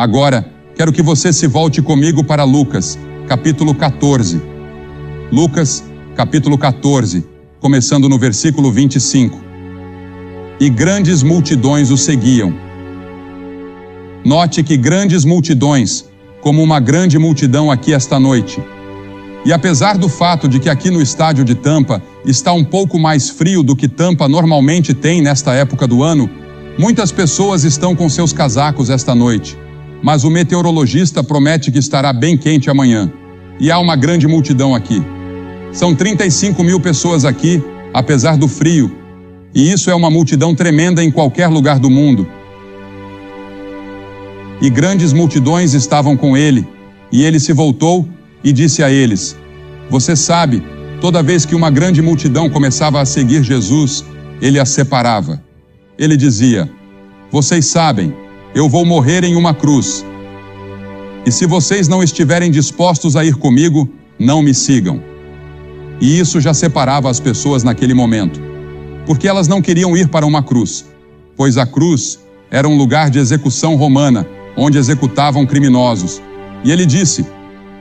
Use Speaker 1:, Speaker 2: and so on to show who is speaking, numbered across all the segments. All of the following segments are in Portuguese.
Speaker 1: Agora, quero que você se volte comigo para Lucas, capítulo 14. Lucas, capítulo 14, começando no versículo 25. E grandes multidões o seguiam. Note que grandes multidões, como uma grande multidão aqui esta noite. E apesar do fato de que aqui no estádio de Tampa está um pouco mais frio do que Tampa normalmente tem nesta época do ano, muitas pessoas estão com seus casacos esta noite. Mas o meteorologista promete que estará bem quente amanhã. E há uma grande multidão aqui. São 35 mil pessoas aqui, apesar do frio. E isso é uma multidão tremenda em qualquer lugar do mundo. E grandes multidões estavam com ele, e ele se voltou e disse a eles: Você sabe, toda vez que uma grande multidão começava a seguir Jesus, ele a separava. Ele dizia: Vocês sabem, eu vou morrer em uma cruz. E se vocês não estiverem dispostos a ir comigo, não me sigam. E isso já separava as pessoas naquele momento, porque elas não queriam ir para uma cruz, pois a cruz era um lugar de execução romana, onde executavam criminosos. E ele disse: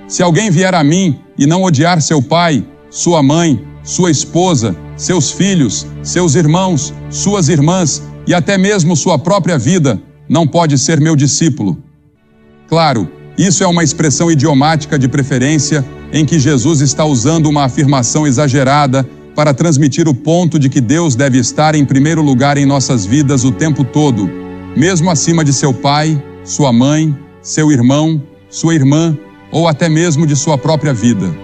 Speaker 1: Se alguém vier a mim e não odiar seu pai, sua mãe, sua esposa, seus filhos, seus irmãos, suas irmãs e até mesmo sua própria vida, não pode ser meu discípulo. Claro, isso é uma expressão idiomática de preferência em que Jesus está usando uma afirmação exagerada para transmitir o ponto de que Deus deve estar em primeiro lugar em nossas vidas o tempo todo, mesmo acima de seu pai, sua mãe, seu irmão, sua irmã ou até mesmo de sua própria vida.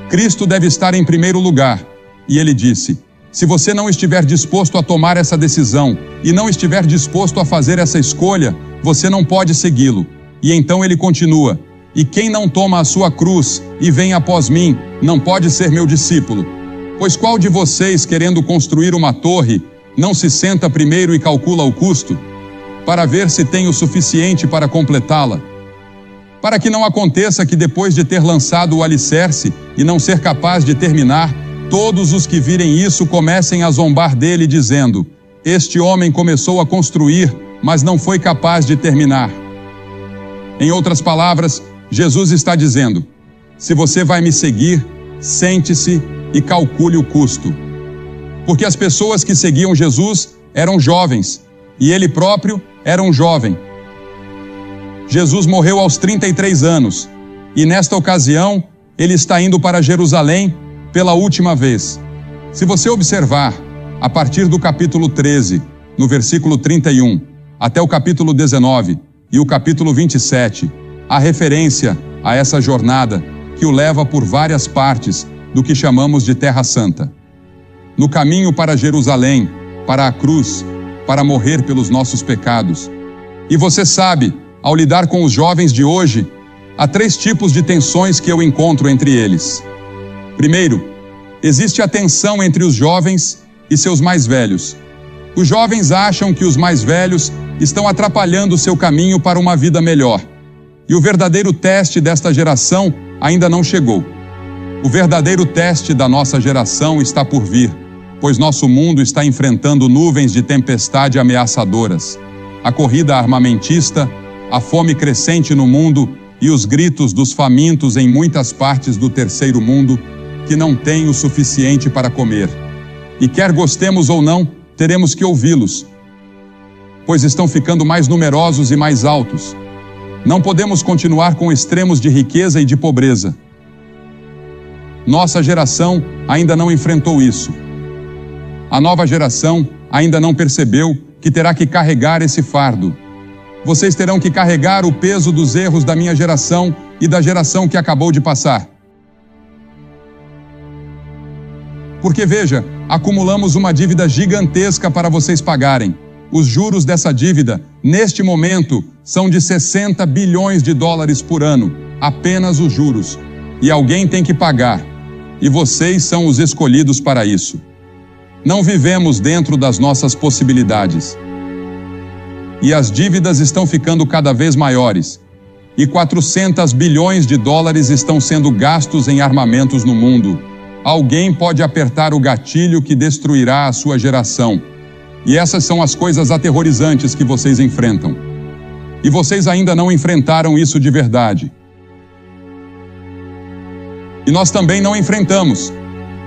Speaker 1: Cristo deve estar em primeiro lugar, e ele disse: Se você não estiver disposto a tomar essa decisão e não estiver disposto a fazer essa escolha, você não pode segui-lo. E então ele continua: E quem não toma a sua cruz e vem após mim, não pode ser meu discípulo. Pois qual de vocês, querendo construir uma torre, não se senta primeiro e calcula o custo, para ver se tem o suficiente para completá-la? Para que não aconteça que depois de ter lançado o alicerce e não ser capaz de terminar, todos os que virem isso comecem a zombar dele, dizendo: Este homem começou a construir, mas não foi capaz de terminar. Em outras palavras, Jesus está dizendo: Se você vai me seguir, sente-se e calcule o custo. Porque as pessoas que seguiam Jesus eram jovens, e ele próprio era um jovem. Jesus morreu aos 33 anos, e nesta ocasião, ele está indo para Jerusalém pela última vez. Se você observar, a partir do capítulo 13, no versículo 31, até o capítulo 19 e o capítulo 27, há referência a essa jornada que o leva por várias partes do que chamamos de Terra Santa. No caminho para Jerusalém, para a cruz, para morrer pelos nossos pecados. E você sabe, ao lidar com os jovens de hoje, há 3 tipos de tensões que eu encontro entre eles. Primeiro, existe a tensão entre os jovens e seus mais velhos. Os jovens acham que os mais velhos estão atrapalhando seu caminho para uma vida melhor. E o verdadeiro teste desta geração ainda não chegou. O verdadeiro teste da nossa geração está por vir, pois nosso mundo está enfrentando nuvens de tempestade ameaçadoras. A corrida armamentista, a fome crescente no mundo e os gritos dos famintos em muitas partes do terceiro mundo que não têm o suficiente para comer. E quer gostemos ou não, teremos que ouvi-los, pois estão ficando mais numerosos e mais altos. Não podemos continuar com extremos de riqueza e de pobreza. Nossa geração ainda não enfrentou isso. A nova geração ainda não percebeu que terá que carregar esse fardo. Vocês terão que carregar o peso dos erros da minha geração e da geração que acabou de passar. Porque veja, acumulamos uma dívida gigantesca para vocês pagarem. Os juros dessa dívida, neste momento, são de 60 bilhões de dólares por ano, apenas os juros. E alguém tem que pagar. E vocês são os escolhidos para isso. Não vivemos dentro das nossas possibilidades. E as dívidas estão ficando cada vez maiores. E 400 bilhões de dólares estão sendo gastos em armamentos no mundo. Alguém pode apertar o gatilho que destruirá a sua geração. E essas são as coisas aterrorizantes que vocês enfrentam. E vocês ainda não enfrentaram isso de verdade. E nós também não enfrentamos.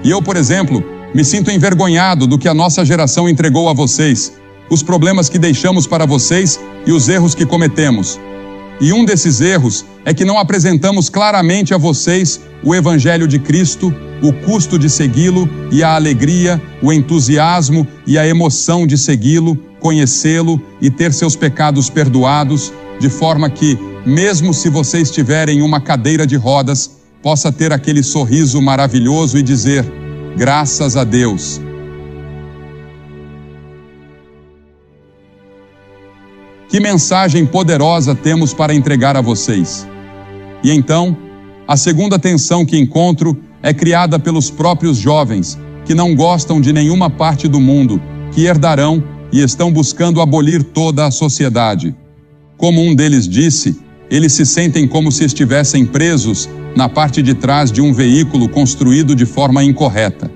Speaker 1: E eu, por exemplo, me sinto envergonhado do que a nossa geração entregou a vocês, os problemas que deixamos para vocês e os erros que cometemos. E um desses erros é que não apresentamos claramente a vocês o Evangelho de Cristo, o custo de segui-lo e a alegria, o entusiasmo e a emoção de segui-lo, conhecê-lo e ter seus pecados perdoados, de forma que, mesmo se você estiver em uma cadeira de rodas, possa ter aquele sorriso maravilhoso e dizer: graças a Deus. Que mensagem poderosa temos para entregar a vocês? E então, a segunda tensão que encontro é criada pelos próprios jovens, que não gostam de nenhuma parte do mundo, que herdarão e estão buscando abolir toda a sociedade. Como um deles disse, eles se sentem como se estivessem presos na parte de trás de um veículo construído de forma incorreta.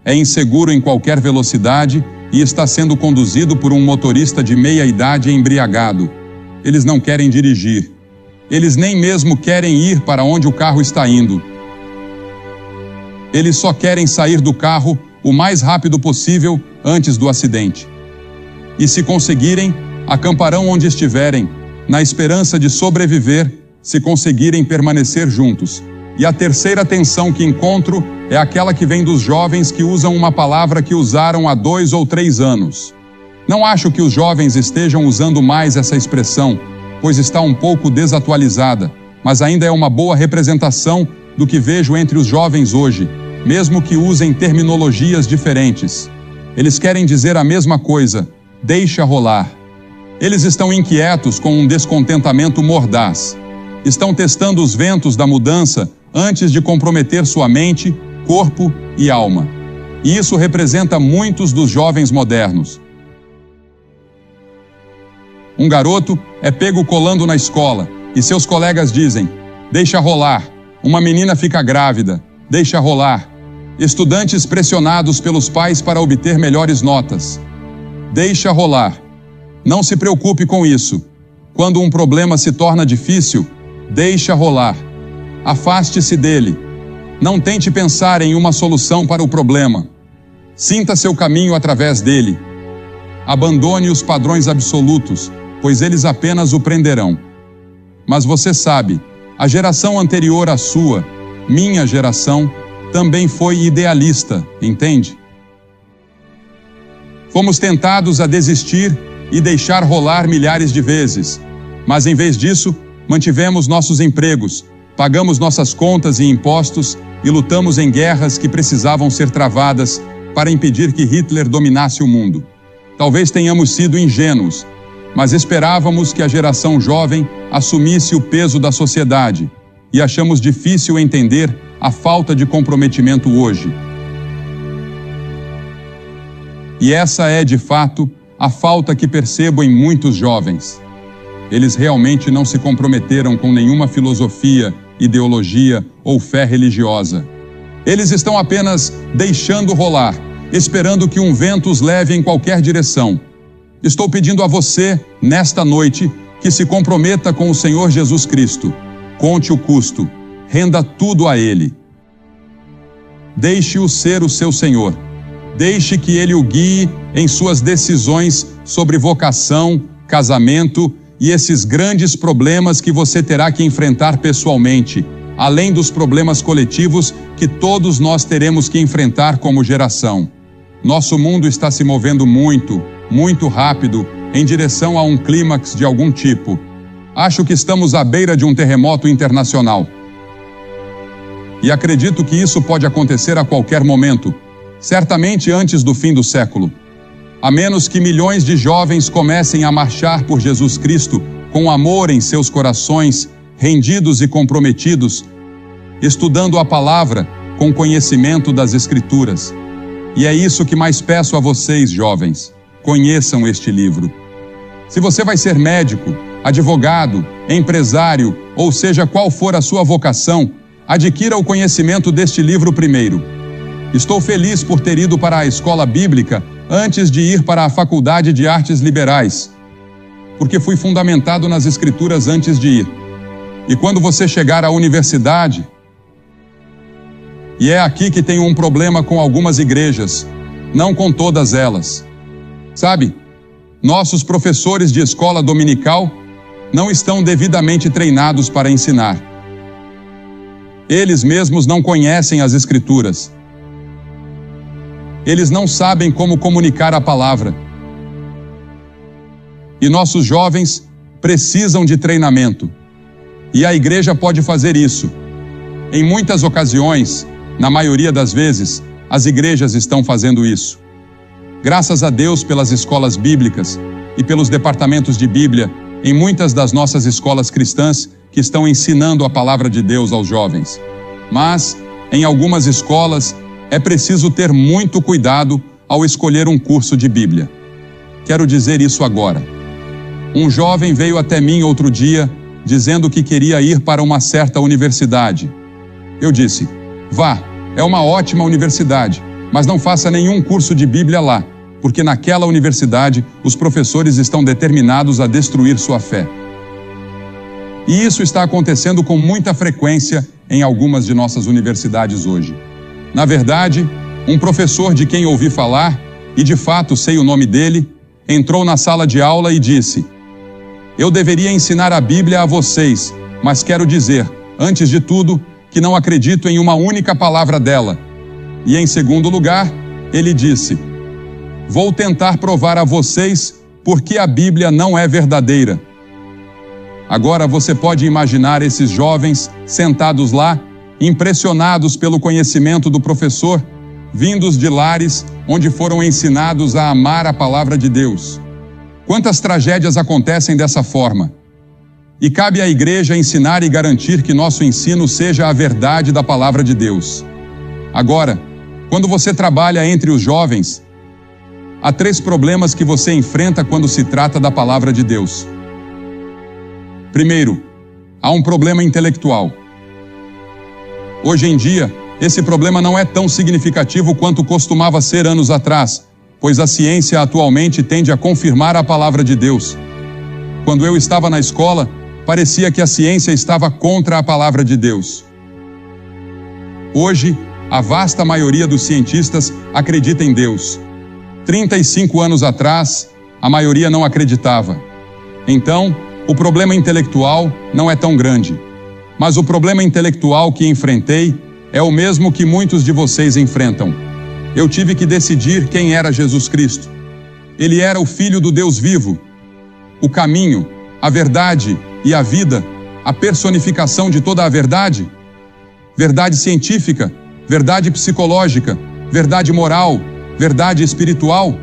Speaker 1: É inseguro em qualquer velocidade e está sendo conduzido por um motorista de meia-idade embriagado. Eles não querem dirigir. Eles nem mesmo querem ir para onde o carro está indo. Eles só querem sair do carro o mais rápido possível antes do acidente. E se conseguirem, acamparão onde estiverem, na esperança de sobreviver se conseguirem permanecer juntos. E a terceira tensão que encontro é aquela que vem dos jovens que usam uma palavra que usaram há 2 ou 3 anos. Não acho que os jovens estejam usando mais essa expressão, pois está um pouco desatualizada, mas ainda é uma boa representação do que vejo entre os jovens hoje, mesmo que usem terminologias diferentes. Eles querem dizer a mesma coisa: deixa rolar. Eles estão inquietos com um descontentamento mordaz. Estão testando os ventos da mudança antes de comprometer sua mente, corpo e alma. E isso representa muitos dos jovens modernos. Um garoto é pego colando na escola e seus colegas dizem: deixa rolar. Uma menina fica grávida, deixa rolar. Estudantes pressionados pelos pais para obter melhores notas. Deixa rolar. Não se preocupe com isso. Quando um problema se torna difícil, deixa rolar. Afaste-se dele. Não tente pensar em uma solução para o problema. Sinta seu caminho através dele. Abandone os padrões absolutos, pois eles apenas o prenderão. Mas você sabe, a geração anterior à sua, minha geração, também foi idealista, entende? Fomos tentados a desistir e deixar rolar milhares de vezes, mas em vez disso, mantivemos nossos empregos, pagamos nossas contas e impostos e lutamos em guerras que precisavam ser travadas para impedir que Hitler dominasse o mundo. Talvez tenhamos sido ingênuos, mas esperávamos que a geração jovem assumisse o peso da sociedade e achamos difícil entender a falta de comprometimento hoje. E essa é, de fato, a falta que percebo em muitos jovens. Eles realmente não se comprometeram com nenhuma filosofia, ideologia ou fé religiosa. Eles estão apenas deixando rolar, esperando que um vento os leve em qualquer direção. Estou pedindo a você, nesta noite, que se comprometa com o Senhor Jesus Cristo. Conte o custo, renda tudo a Ele. Deixe-o ser o seu Senhor. Deixe que Ele o guie em suas decisões sobre vocação, casamento e esses grandes problemas que você terá que enfrentar pessoalmente, além dos problemas coletivos que todos nós teremos que enfrentar como geração. Nosso mundo está se movendo muito, muito rápido em direção a um clímax de algum tipo. Acho que estamos à beira de um terremoto internacional. E acredito que isso pode acontecer a qualquer momento, certamente antes do fim do século. A menos que milhões de jovens comecem a marchar por Jesus Cristo com amor em seus corações, rendidos e comprometidos, estudando a palavra com conhecimento das Escrituras. E é isso que mais peço a vocês, jovens. Conheçam este livro. Se você vai ser médico, advogado, empresário, ou seja qual for a sua vocação, adquira o conhecimento deste livro primeiro. Estou feliz por ter ido para a escola bíblica antes de ir para a Faculdade de Artes Liberais. porque fui fundamentado nas Escrituras antes de ir. E quando você chegar à universidade, e é aqui que tenho um problema com algumas igrejas, não com todas elas. Sabe, nossos professores de escola dominical não estão devidamente treinados para ensinar. Eles mesmos não conhecem as Escrituras. Eles não sabem como comunicar a palavra. E nossos jovens precisam de treinamento. E a igreja pode fazer isso. Em muitas ocasiões, na maioria das vezes, as igrejas estão fazendo isso. Graças a Deus pelas escolas bíblicas e pelos departamentos de Bíblia em muitas das nossas escolas cristãs que estão ensinando a palavra de Deus aos jovens. Mas, em algumas escolas, é preciso ter muito cuidado ao escolher um curso de Bíblia. Quero dizer isso agora. Um jovem veio até mim outro dia dizendo que queria ir para uma certa universidade. Eu disse: vá, é uma ótima universidade, mas não faça nenhum curso de Bíblia lá, porque naquela universidade os professores estão determinados a destruir sua fé. E isso está acontecendo com muita frequência em algumas de nossas universidades hoje. Na verdade, um professor de quem ouvi falar, e de fato sei o nome dele, entrou na sala de aula e disse: eu deveria ensinar a Bíblia a vocês, mas quero dizer, antes de tudo, que não acredito em uma única palavra dela. E em segundo lugar, ele disse: vou tentar provar a vocês por que a Bíblia não é verdadeira. Agora você pode imaginar esses jovens sentados lá, impressionados pelo conhecimento do professor, vindos de lares onde foram ensinados a amar a palavra de Deus. Quantas tragédias acontecem dessa forma? E cabe à igreja ensinar e garantir que nosso ensino seja a verdade da palavra de Deus. Agora, quando você trabalha entre os jovens, há 3 problemas que você enfrenta quando se trata da palavra de Deus. Primeiro, há um problema intelectual. Hoje em dia, esse problema não é tão significativo quanto costumava ser anos atrás, pois a ciência atualmente tende a confirmar a palavra de Deus. Quando eu estava na escola, parecia que a ciência estava contra a palavra de Deus. Hoje, a vasta maioria dos cientistas acredita em Deus. 35 anos atrás, a maioria não acreditava. Então, o problema intelectual não é tão grande. Mas o problema intelectual que enfrentei é o mesmo que muitos de vocês enfrentam. Eu tive que decidir quem era Jesus Cristo. Ele era o Filho do Deus vivo, o caminho, a verdade e a vida, a personificação de toda a verdade. Verdade científica, verdade psicológica, verdade moral, verdade espiritual.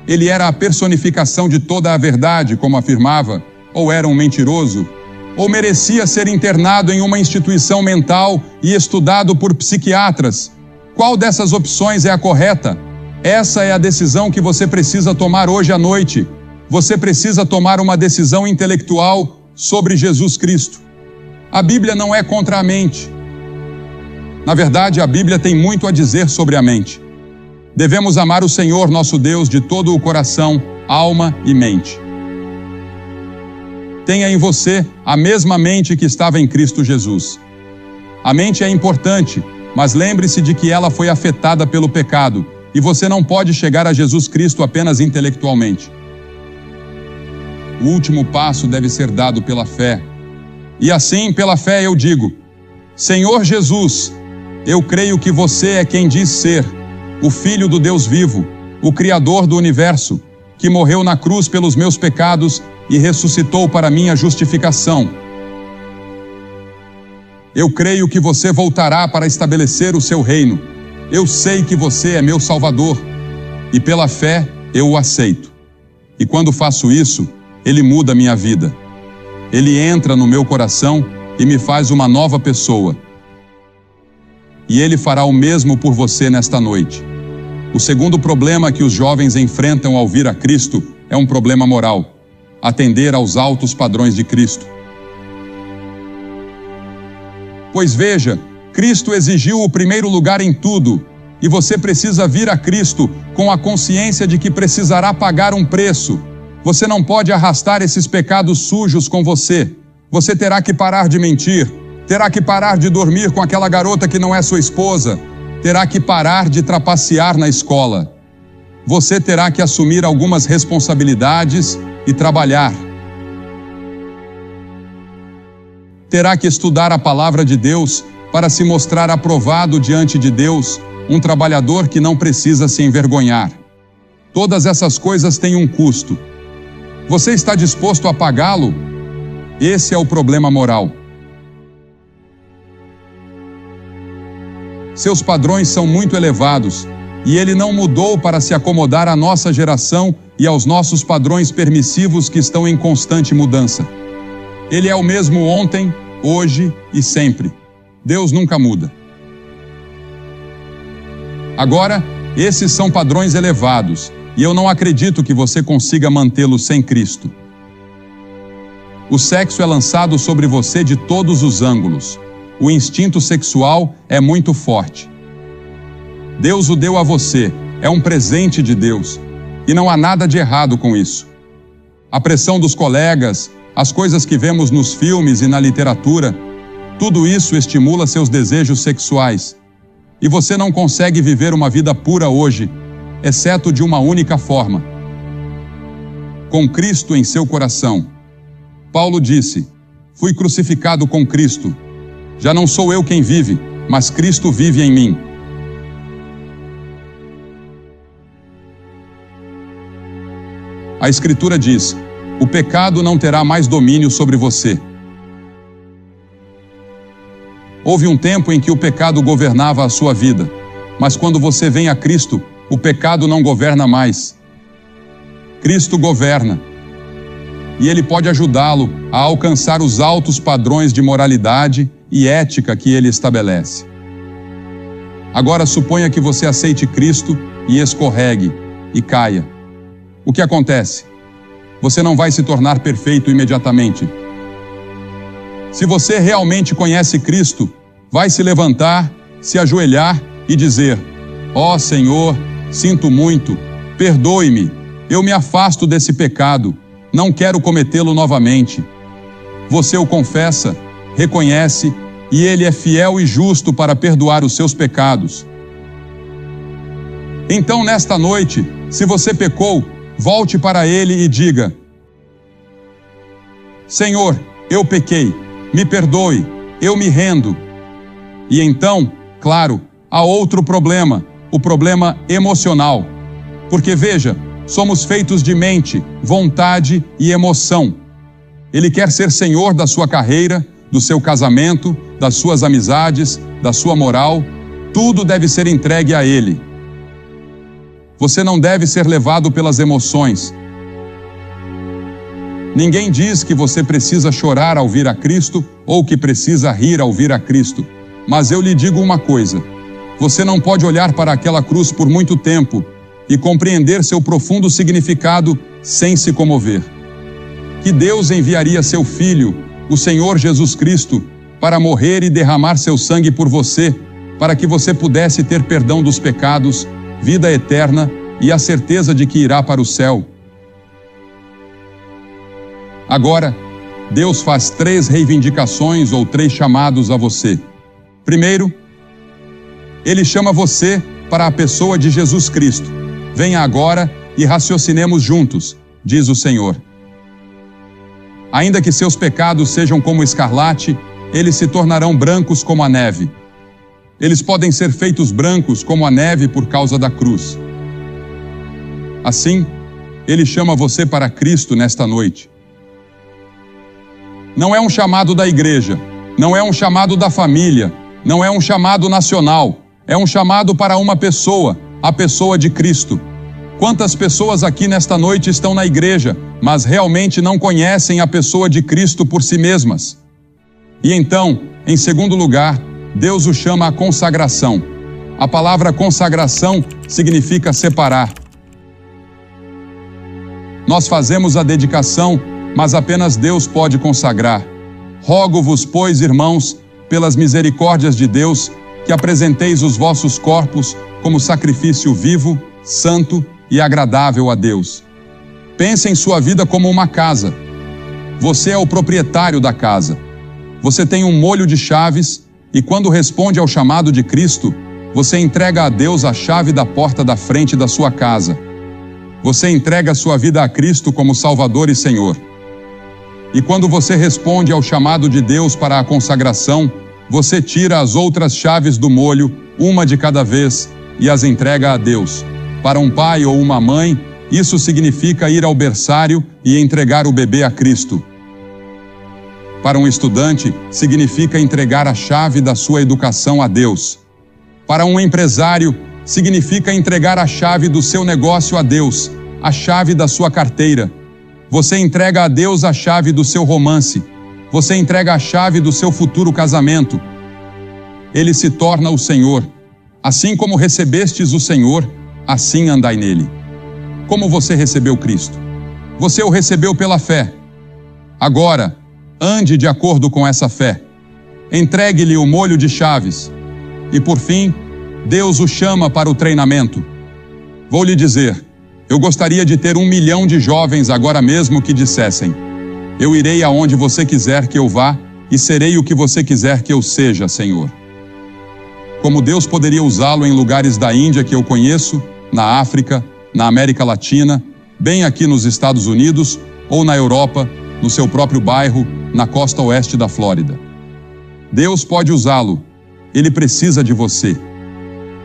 Speaker 1: Ele era a personificação de toda a verdade, como afirmava, ou era um mentiroso, ou merecia ser internado em uma instituição mental e estudado por psiquiatras. Qual dessas opções é a correta? Essa é a decisão que você precisa tomar hoje à noite. Você precisa tomar uma decisão intelectual sobre Jesus Cristo. A Bíblia não é contra a mente. Na verdade, a Bíblia tem muito a dizer sobre a mente. Devemos amar o Senhor, nosso Deus, de todo o coração, alma e mente. Tenha em você a mesma mente que estava em Cristo Jesus. A mente é importante, mas lembre-se de que ela foi afetada pelo pecado, e você não pode chegar a Jesus Cristo apenas intelectualmente. O último passo deve ser dado pela fé. E assim, pela fé, eu digo: Senhor Jesus, eu creio que você é quem diz ser, o Filho do Deus vivo, o Criador do universo, que morreu na cruz pelos meus pecados e ressuscitou para minha justificação. Eu creio que você voltará para estabelecer o seu reino. Eu sei que você é meu Salvador, e pela fé eu o aceito. E quando faço isso, Ele muda minha vida. Ele entra no meu coração e me faz uma nova pessoa. E Ele fará o mesmo por você nesta noite. O segundo problema que os jovens enfrentam ao vir a Cristo é um problema moral: atender aos altos padrões de Cristo. Pois veja, Cristo exigiu o primeiro lugar em tudo, e você precisa vir a Cristo com a consciência de que precisará pagar um preço. Você não pode arrastar esses pecados sujos com você. Você terá que parar de mentir, terá que parar de dormir com aquela garota que não é sua esposa, terá que parar de trapacear na escola. Você terá que assumir algumas responsabilidades e trabalhar. Terá que estudar a palavra de Deus para se mostrar aprovado diante de Deus, um trabalhador que não precisa se envergonhar. Todas essas coisas têm um custo. Você está disposto a pagá-lo? Esse é o problema moral. Seus padrões são muito elevados, e ele não mudou para se acomodar à nossa geração e aos nossos padrões permissivos que estão em constante mudança. Ele é o mesmo ontem, hoje e sempre. Deus nunca muda. Agora, esses são padrões elevados, e eu não acredito que você consiga mantê-los sem Cristo. O sexo é lançado sobre você de todos os ângulos. O instinto sexual é muito forte. Deus o deu a você, é um presente de Deus, e não há nada de errado com isso. A pressão dos colegas, as coisas que vemos nos filmes e na literatura, tudo isso estimula seus desejos sexuais. E você não consegue viver uma vida pura hoje, exceto de uma única forma: com Cristo em seu coração. Paulo disse: fui crucificado com Cristo. Já não sou eu quem vive, mas Cristo vive em mim. A Escritura diz: o pecado não terá mais domínio sobre você. Houve um tempo em que o pecado governava a sua vida, mas quando você vem a Cristo, o pecado não governa mais. Cristo governa. E Ele pode ajudá-lo a alcançar os altos padrões de moralidade e ética que Ele estabelece. Agora suponha que você aceite Cristo e escorregue e caia. O que acontece? Você não vai se tornar perfeito imediatamente. Se você realmente conhece Cristo, vai se levantar, se ajoelhar e dizer: ó Senhor, sinto muito, perdoe-me, eu me afasto desse pecado, não quero cometê-lo novamente. Você o confessa, reconhece, e Ele é fiel e justo para perdoar os seus pecados. Então, nesta noite, se você pecou, volte para Ele e diga: Senhor, eu pequei, me perdoe, eu me rendo. E então, claro, há outro problema, o problema emocional. Porque veja, somos feitos de mente, vontade e emoção. Ele quer ser senhor da sua carreira, do seu casamento, das suas amizades, da sua moral. Tudo deve ser entregue a Ele. Você não deve ser levado pelas emoções. Ninguém diz que você precisa chorar ao vir a Cristo ou que precisa rir ao vir a Cristo. Mas eu lhe digo uma coisa: você não pode olhar para aquela cruz por muito tempo e compreender seu profundo significado sem se comover. Que Deus enviaria seu Filho, o Senhor Jesus Cristo, para morrer e derramar seu sangue por você, para que você pudesse ter perdão dos pecados, vida eterna e a certeza de que irá para o céu. Agora, Deus faz 3 reivindicações ou 3 chamados a você. Primeiro, Ele chama você para a pessoa de Jesus Cristo. Venha agora e raciocinemos juntos, diz o Senhor. Ainda que seus pecados sejam como escarlate, eles se tornarão brancos como a neve. Eles podem ser feitos brancos como a neve por causa da cruz. Assim, Ele chama você para Cristo nesta noite. Não é um chamado da igreja, não é um chamado da família, não é um chamado nacional, é um chamado para uma pessoa, a pessoa de Cristo. Quantas pessoas aqui nesta noite estão na igreja, mas realmente não conhecem a pessoa de Cristo por si mesmas? E então, em segundo lugar, Deus o chama à consagração. A palavra consagração significa separar. Nós fazemos a dedicação, mas apenas Deus pode consagrar. Rogo-vos, pois, irmãos, pelas misericórdias de Deus, que apresenteis os vossos corpos como sacrifício vivo, santo e agradável a Deus. Pense em sua vida como uma casa. Você é o proprietário da casa. Você tem um molho de chaves e quando responde ao chamado de Cristo, você entrega a Deus a chave da porta da frente da sua casa. Você entrega a sua vida a Cristo como Salvador e Senhor. E quando você responde ao chamado de Deus para a consagração, você tira as outras chaves do molho, uma de cada vez, e as entrega a Deus. Para um pai ou uma mãe, isso significa ir ao berçário e entregar o bebê a Cristo. Para um estudante, significa entregar a chave da sua educação a Deus. Para um empresário, significa entregar a chave do seu negócio a Deus, a chave da sua carteira. Você entrega a Deus a chave do seu romance. Você entrega a chave do seu futuro casamento. Ele se torna o Senhor. Assim como recebestes o Senhor, assim andai nele. Como você recebeu Cristo? Você o recebeu pela fé. Agora, ande de acordo com essa fé. Entregue-lhe o molho de chaves. E por fim, Deus o chama para o treinamento. Vou lhe dizer, eu gostaria de ter 1 milhão de jovens agora mesmo que dissessem: eu irei aonde você quiser que eu vá e serei o que você quiser que eu seja, Senhor. Como Deus poderia usá-lo em lugares da Índia que eu conheço, na África, na América Latina, bem aqui nos Estados Unidos ou na Europa, no seu próprio bairro, na costa oeste da Flórida. Deus pode usá-lo. Ele precisa de você.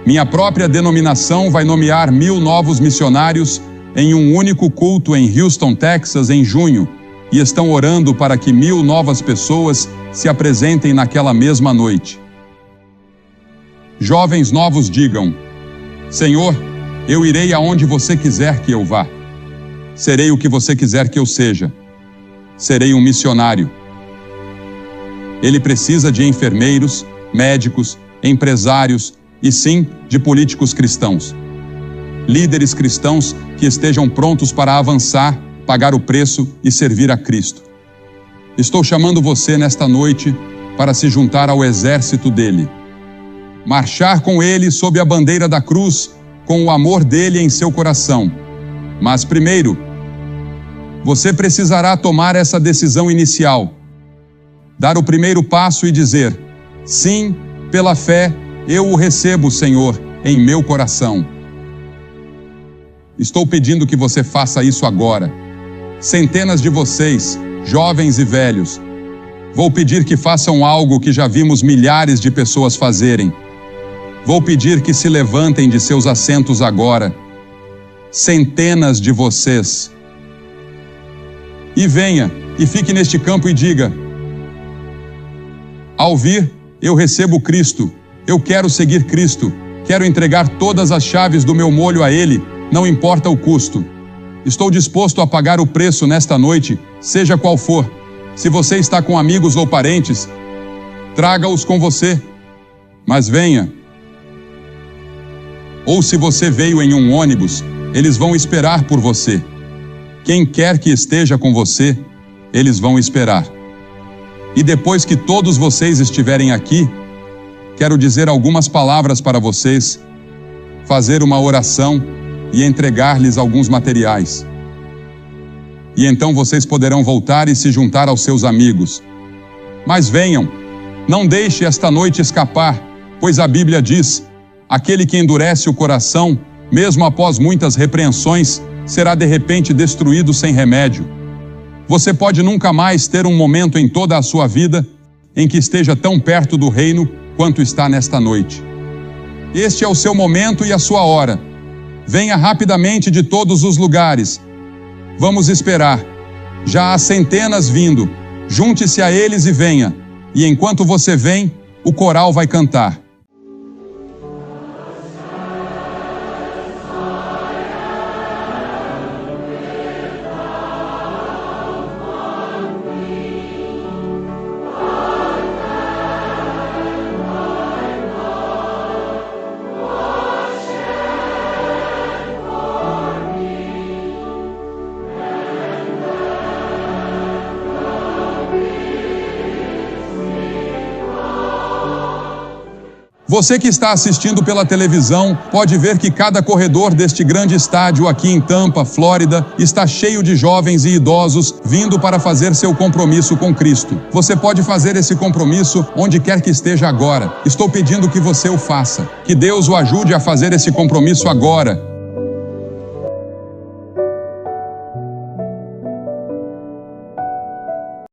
Speaker 1: Minha própria denominação vai nomear 1000 novos missionários em um único culto em Houston, Texas, em junho, e estão orando para que 1000 novas pessoas se apresentem naquela mesma noite. Jovens novos digam: Senhor, eu irei aonde você quiser que eu vá. Serei o que você quiser que eu seja. Serei um missionário. Ele precisa de enfermeiros, médicos, empresários e sim, de políticos cristãos. Líderes cristãos que estejam prontos para avançar, pagar o preço e servir a Cristo. Estou chamando você nesta noite para se juntar ao exército dele. Marchar com ele sob a bandeira da cruz, com o amor dele em seu coração. Mas primeiro, você precisará tomar essa decisão inicial. Dar o primeiro passo e dizer: sim, pela fé, eu o recebo, Senhor, em meu coração. Estou pedindo que você faça isso agora. Centenas de vocês, jovens e velhos, vou pedir que façam algo que já vimos milhares de pessoas fazerem. Vou pedir que se levantem de seus assentos agora. Centenas de vocês. E venha, e fique neste campo e diga: ao vir, eu recebo Cristo. Eu quero seguir Cristo. Quero entregar todas as chaves do meu molho a Ele, não importa o custo. Estou disposto a pagar o preço nesta noite, seja qual for. Se você está com amigos ou parentes, traga-os com você. Mas venha. Ou se você veio em um ônibus, eles vão esperar por você. Quem quer que esteja com você, eles vão esperar. E depois que todos vocês estiverem aqui, quero dizer algumas palavras para vocês, fazer uma oração e entregar-lhes alguns materiais. E então vocês poderão voltar e se juntar aos seus amigos. Mas venham, não deixe esta noite escapar, pois a Bíblia diz: aquele que endurece o coração, mesmo após muitas repreensões, será de repente destruído sem remédio. Você pode nunca mais ter um momento em toda a sua vida em que esteja tão perto do reino quanto está nesta noite. Este é o seu momento e a sua hora. Venha rapidamente de todos os lugares. Vamos esperar. Já há centenas vindo. Junte-se a eles e venha. E enquanto você vem, o coral vai cantar. Você que está assistindo pela televisão pode ver que cada corredor deste grande estádio aqui em Tampa, Flórida, está cheio de jovens e idosos vindo para fazer seu compromisso com Cristo. Você pode fazer esse compromisso onde quer que esteja agora. Estou pedindo que você o faça. Que Deus o ajude a fazer esse compromisso agora